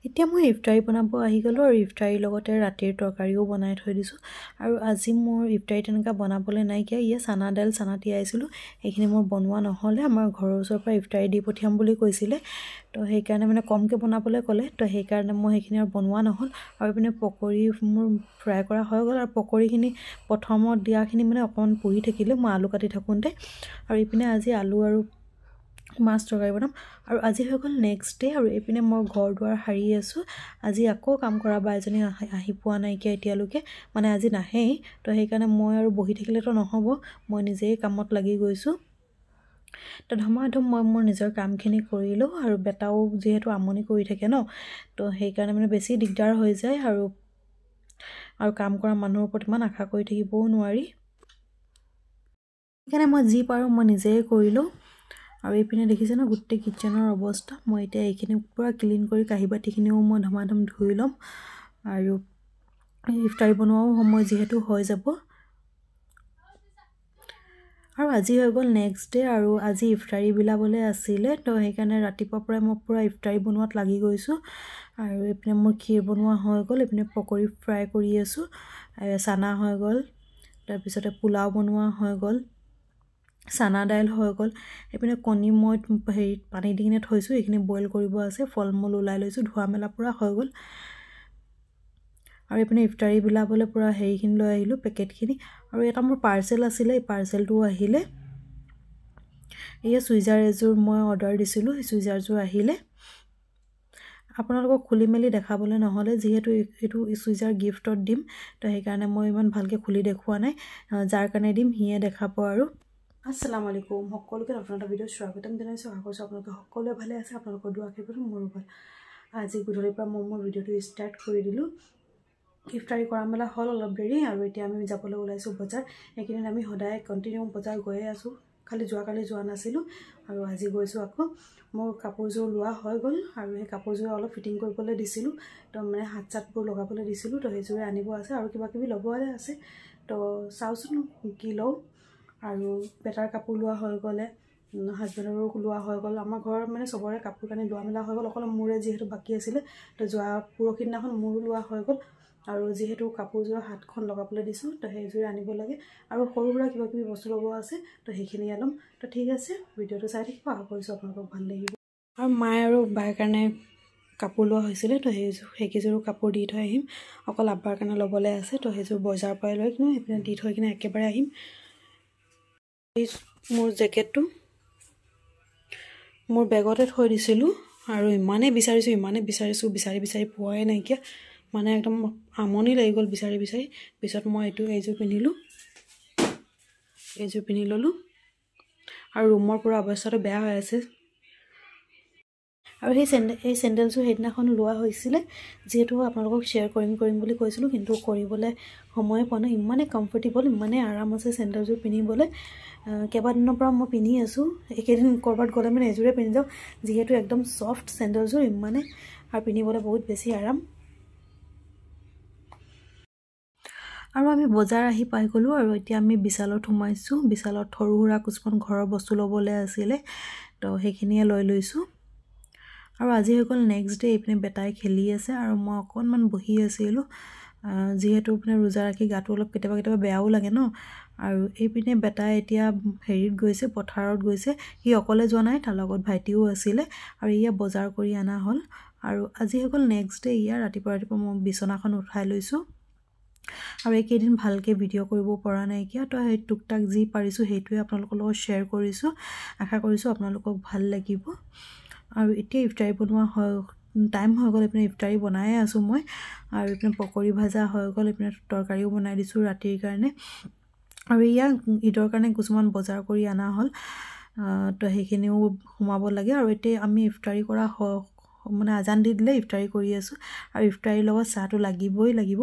এতিয়া মই ইফতাৰী বনাব আহি গ'লোঁ আৰু ইফতাৰীৰ লগতে ৰাতিৰ তৰকাৰীও বনাই থৈ দিছোঁ। আৰু আজি মোৰ ইফতাৰী তেনেকৈ বনাবলৈ নাইকিয়া, চানা দাইল চানা তিয়াইছিলোঁ, সেইখিনি মোৰ বনোৱা নহ'লে। আমাৰ ঘৰৰ ওচৰৰ পৰা ইফতাৰী দি পঠিয়াম বুলি কৈছিলে, তো সেইকাৰণে মানে কমকৈ বনাবলৈ ক'লে, তো সেইকাৰণে মই সেইখিনি আৰু বনোৱা নহ'ল। আৰু এইপিনে পকৰি মোৰ ফ্ৰাই কৰা হৈ গ'ল, আৰু পকৰিখিনি প্ৰথমত দিয়াখিনি মানে অকণমান পুৰি থাকিলে মই আলু কাটি থাকোঁতে। আৰু ইপিনে আজি আলু আৰু মাছ তৰকাৰী বনাম। আৰু আজি হৈ গ'ল নেক্সট ডে, আৰু এইপিনে মই ঘৰ দুৱাৰ সাৰি আছোঁ। আজি আকৌ কাম কৰা বা এজনী আহি পোৱা নাইকিয়া এতিয়ালৈকে, মানে আজি নাহেই, তো সেইকাৰণে মই আৰু বহি থাকিলেতো নহ'ব, মই নিজেই কামত লাগি গৈছোঁ। তো ধমাধম মই মোৰ নিজৰ কামখিনি কৰিলোঁ, আৰু বেটাও যিহেতু আমনি কৰি থাকে ন, তো সেইকাৰণে মানে বেছি দিগদাৰ হৈ যায়। আৰু কাম কৰা মানুহৰ ওপৰত ইমান আশা কৰি থাকিবও নোৱাৰি, সেইকাৰণে মই যি পাৰোঁ মই নিজেই কৰিলোঁ। আৰু এইপিনে দেখিছে ন গোটেই কিটচেনৰ অৱস্থা। মই এতিয়া এইখিনি পূৰা ক্লিন কৰি কাঁহী বাতিখিনিও মই ধমাধম ধুই ল'ম, আৰু ইফতাৰী বনোৱাও সময় যিহেতু হৈ যাব। আৰু আজি হৈ গ'ল নেক্সট ডে, আৰু আজি ইফতাৰী বিলাবলৈ আছিলে, তো সেইকাৰণে ৰাতিপুৱাৰ পৰাই মই পূৰা ইফতাৰী বনোৱাত লাগি গৈছোঁ। আৰু এইপিনে মোৰ ক্ষীৰ বনোৱা হৈ গ'ল, এইপিনে পকৰি ফ্ৰাই কৰি আছোঁ, চানা হৈ গ'ল, তাৰপিছতে পোলাও বনোৱা হৈ গ'ল, চানা দাইল হৈ গ'ল। এইপিনে কণী মই পানী দি কিনে থৈছোঁ, এইখিনি বইল কৰিব আছে, ফল মূল ওলাই লৈছোঁ, ধোৱা মেলা পূৰা হৈ গ'ল। আৰু এইপিনে ইফতাৰী বিলাবলৈ পূৰা হেৰিখিনি লৈ আহিলোঁ, পেকেটখিনি। আৰু এটা মোৰ পাৰ্চেল আছিলে, এই পাৰ্চেলটোও আহিলে। চুইজাৰ এযোৰ মই অৰ্ডাৰ দিছিলোঁ, সেই চুইজাৰযোৰ আহিলে। আপোনালোকক খুলি মেলি দেখাবলৈ নহ'লে, যিহেতু এইটো চুইজাৰ গিফ্টত দিম, তো সেইকাৰণে মই ইমান ভালকৈ খুলি দেখুওৱা নাই। যাৰ কাৰণে দিম সিয়ে দেখাব। আৰু আসসালামু আলাইকুম, সকলোকে নতুন এটা ভিডিঅ'ত স্বাগতম জনাইছোঁ। আশা কৰিছোঁ আপোনালোকে সকলোৱে ভালে আছে, আপোনালোকৰ দুৱা আশীৰ্বাদ মোৰো ভাল। আজি গধূলিৰ পৰা মই মোৰ ভিডিঅ'টো ষ্টাৰ্ট কৰি দিলোঁ। ইফতাৰী কৰা মেলা হ'ল অলপ দেৰি, আৰু এতিয়া আমি যাবলৈ ওলাইছোঁ বজাৰ। এইকেইদিন আমি সদায় কণ্টিনিউ বজাৰ গৈয়ে আছোঁ, খালি যোৱাকালি যোৱা নাছিলোঁ, আৰু আজি গৈছোঁ আকৌ। মোৰ কাপোৰযোৰ লোৱা হৈ গ'ল, আৰু সেই কাপোৰযোৰ অলপ ফিটিং কৰিবলৈ দিছিলোঁ, তো মানে হাত চাতবোৰ লগাবলৈ দিছিলোঁ, তো সেইযোৰে আনিব আছে, আৰু কিবা কিবি ল'বলৈ আছে, তো চাওঁচোন কি লওঁ। আৰু বেটাৰ কাপোৰ লোৱা হৈ গ'লে, হাজবেণ্ডৰো লোৱা হৈ গ'ল, আমাৰ ঘৰৰ মানে চবৰে কাপোৰ কানি লোৱা মেলা হৈ গ'ল, অকল মোৰে যিহেতু বাকী আছিলে, তো যোৱা পৰহি দিনাখন মোৰো লোৱা হৈ গ'ল। আৰু যিহেতু কাপোৰযোৰৰ হাতখন লগাবলৈ দিছোঁ, তো সেইযোৰে আনিব লাগে, আৰু সৰু সুৰা কিবা কিবি বস্তু ল'ব আছে, তো সেইখিনিয়ে ল'ম। তো ঠিক আছে, ভিডিঅ'টো চাই থাকিব, আশা কৰিছোঁ আপোনালোকক ভাল লাগিব। আৰু মায়ে আৰু বাৰ কাৰণে কাপোৰ লোৱা হৈছিলে, তো সেইকেইযোৰো কাপোৰ দি থৈ আহিম। অকল আব্বাৰ কাৰণে ল'বলৈ আছে, তো সেইযোৰ বজাৰৰ পৰাই লৈ কিনে সেইপিনে দি থৈ কিনে একেবাৰে আহিম। মোৰ জেকেটটো মোৰ বেগতে থৈ দিছিলোঁ, আৰু ইমানেই বিচাৰিছোঁ বিচাৰি পোৱাই নাইকিয়া, মানে একদম আমনি লাগি গ'ল বিচাৰি। পিছত মই এইযোৰ পিন্ধিলোঁ, এইযোৰ পিন্ধি ল'লোঁ, আৰু ৰুমৰ পুৰা অৱস্থাটো বেয়া হৈ আছে। আৰু এই চেণ্ডেলযোৰ সেইদিনাখন লোৱা হৈছিলে, যিহেতু আপোনালোকক শ্বেয়াৰ কৰিম বুলি কৈছিলোঁ, কিন্তু কৰিবলৈ সময়ে পোৱা নাই। ইমানেই কমফৰ্টেবল, ইমানেই আৰাম আছে চেণ্ডেলযোৰ পিন্ধিবলৈ। কেইবাদিনৰ পৰা মই পিন্ধি আছোঁ, এইকেইদিন ক'ৰবাত গ'লে মানে এযোৰে পিন্ধি যাওঁ, যিহেতু একদম ছফ্ট চেণ্ডেলযোৰ, ইমানে আৰু পিন্ধিবলৈ বহুত বেছি আৰাম। আৰু আমি বজাৰ আহি পাই গ'লোঁ, আৰু এতিয়া আমি বিশালত সোমাইছোঁ। বিশালত সৰু সুৰা কিছুমান ঘৰৰ বস্তু ল'বলৈ আছিলে, তো সেইখিনিয়ে লৈ লৈছোঁ। আৰু আজি হৈ গ'ল নেক্সট ডে, এইপিনে বেটাই খেলি আছে, আৰু মই অকণমান বহি আছিলোঁ, যিহেতু মানে ৰোজা ৰাখি গাটো অলপ কেতিয়াবা বেয়াও লাগে ন। আৰু এইপিনে বেটাই এতিয়া হেৰিত গৈছে, পথাৰত গৈছে, সি অকলে যোৱা নাই, তাৰ লগত ভাইটিও আছিলে, আৰু বজাৰ কৰি অনা হ'ল। আৰু আজি হৈ গ'ল নেক্সট ডে, ৰাতিপুৱা মই বিচনাখন উঠাই লৈছোঁ। আৰু এইকেইদিন ভালকৈ ভিডিঅ' কৰিব পৰা নাইকিয়া, তো সেই টুকটাক যি পাৰিছোঁ সেইটোৱে আপোনালোকৰ লগত শ্বেয়াৰ কৰিছোঁ। আশা কৰিছোঁ আপোনালোকক ভাল লাগিব। আৰু এতিয়া ইফতাৰী বনোৱা টাইম হৈ গ'ল, এইপিনে ইফতাৰী বনায়ে আছোঁ মই। আৰু এইপিনে পকৰি ভাজা হৈ গ'ল, এইপিনে তৰকাৰীও বনাই দিছোঁ ৰাতিৰ কাৰণে। আৰু ঈদৰ কাৰণে কিছুমান বজাৰ কৰি অনা হ'ল, তো সেইখিনিও সোমাব লাগে। আৰু এতিয়া আমি ইফতাৰী কৰা মানে আজান দি দিলে ইফতাৰী কৰি আছোঁ, আৰু ইফতাৰীৰ লগত চাহটো লাগিবই লাগিব।